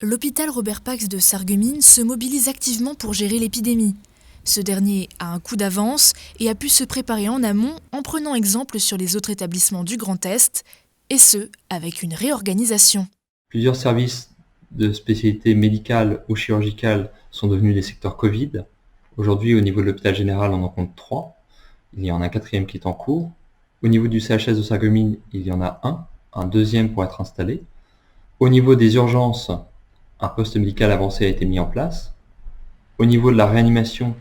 L'hôpital Robert Pax de Sarreguemines se mobilise activement pour gérer l'épidémie. Ce dernier a un coup d'avance et a pu se préparer en amont en prenant exemple sur les autres établissements du Grand Est, et ce, avec une réorganisation. Plusieurs services de spécialité médicale ou chirurgicale sont devenus des secteurs Covid. Aujourd'hui, au niveau de l'hôpital général, on en compte 3. Il y en a un quatrième qui est en cours. Au niveau du CHS de Sarreguemines, il y en a un deuxième pour être installé. Au niveau des urgences, un poste médical avancé a été mis en place. Au niveau de la réanimation,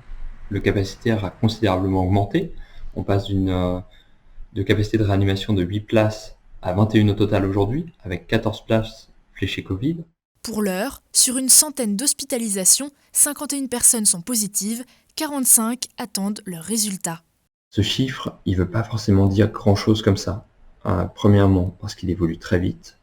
le capacitaire a considérablement augmenté. On passe de capacité de réanimation de 8 places à 21 au total aujourd'hui, avec 14 places fléchées Covid. Pour l'heure, sur une centaine d'hospitalisations, 51 personnes sont positives, 45 attendent leurs résultats. Ce chiffre, il ne veut pas forcément dire grand-chose comme ça. Premièrement, parce qu'il évolue très vite.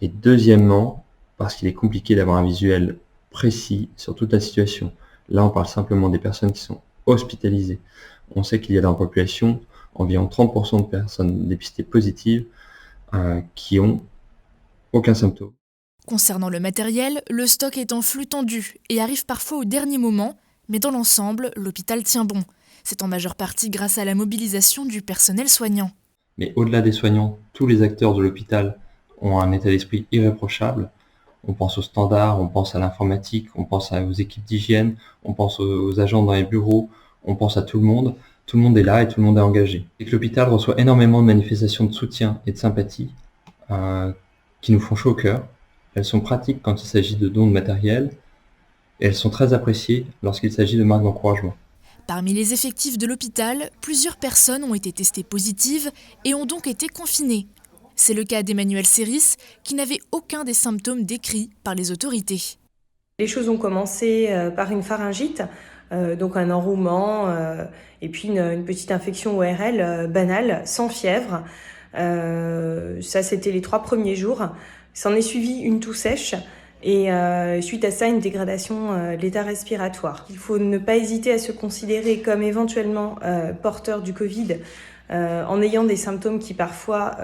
Et deuxièmement, parce qu'il est compliqué d'avoir un visuel précis sur toute la situation. Là, on parle simplement des personnes qui sont hospitalisées. On sait qu'il y a dans la population environ 30% de personnes dépistées positives qui ont aucun symptôme. Concernant le matériel, le stock est en flux tendu et arrive parfois au dernier moment, mais dans l'ensemble, l'hôpital tient bon. C'est en majeure partie grâce à la mobilisation du personnel soignant. Mais au-delà des soignants, tous les acteurs de l'hôpital ont un état d'esprit irréprochable. On pense aux standards, on pense à l'informatique, on pense aux équipes d'hygiène, on pense aux agents dans les bureaux, on pense à tout le monde. Tout le monde est là et tout le monde est engagé. Et que l'hôpital reçoit énormément de manifestations de soutien et de sympathie qui nous font chaud au cœur. Elles sont pratiques quand il s'agit de dons de matériel et elles sont très appréciées lorsqu'il s'agit de marques d'encouragement. Parmi les effectifs de l'hôpital, plusieurs personnes ont été testées positives et ont donc été confinées. C'est le cas d'Emmanuel Séris, qui n'avait aucun des symptômes décrits par les autorités. Les choses ont commencé par une pharyngite, donc un enrouement, et puis une petite infection ORL banale, sans fièvre. Ça, c'était les 3 premiers jours. S'en est suivi une toux sèche et suite à ça, une dégradation de l'état respiratoire. Il faut ne pas hésiter à se considérer comme éventuellement porteur du Covid en ayant des symptômes qui parfois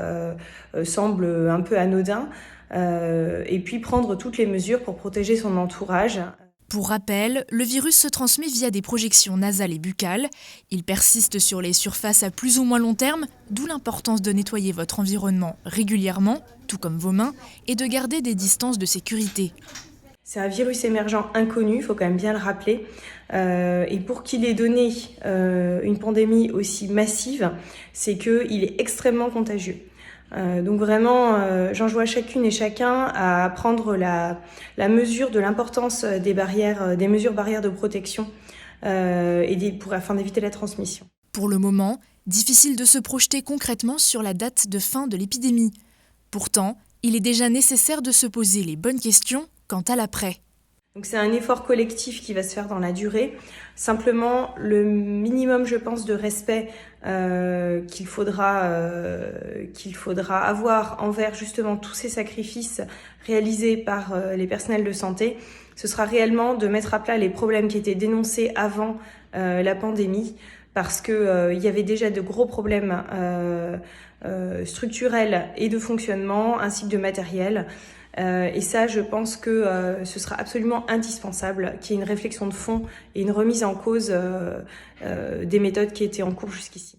semblent un peu anodins. Et puis prendre toutes les mesures pour protéger son entourage. Pour rappel, le virus se transmet via des projections nasales et buccales. Il persiste sur les surfaces à plus ou moins long terme, d'où l'importance de nettoyer votre environnement régulièrement, tout comme vos mains, et de garder des distances de sécurité. C'est un virus émergent inconnu, il faut quand même bien le rappeler. Et pour qu'il ait donné une pandémie aussi massive, c'est qu'il est extrêmement contagieux. Donc vraiment, j'enjoins à chacune et chacun à prendre la mesure de l'importance des barrières, des mesures barrières de protection afin d'éviter la transmission. Pour le moment, difficile de se projeter concrètement sur la date de fin de l'épidémie. Pourtant, il est déjà nécessaire de se poser les bonnes questions quant à l'après. Donc c'est un effort collectif qui va se faire dans la durée. Simplement, le minimum, je pense, de respect qu'il faudra avoir envers justement tous ces sacrifices réalisés par les personnels de santé, ce sera réellement de mettre à plat les problèmes qui étaient dénoncés avant la pandémie, parce que il y avait déjà de gros problèmes structurels et de fonctionnement, ainsi que de matériel. Et ça, je pense que ce sera absolument indispensable qu'il y ait une réflexion de fond et une remise en cause des méthodes qui étaient en cours jusqu'ici.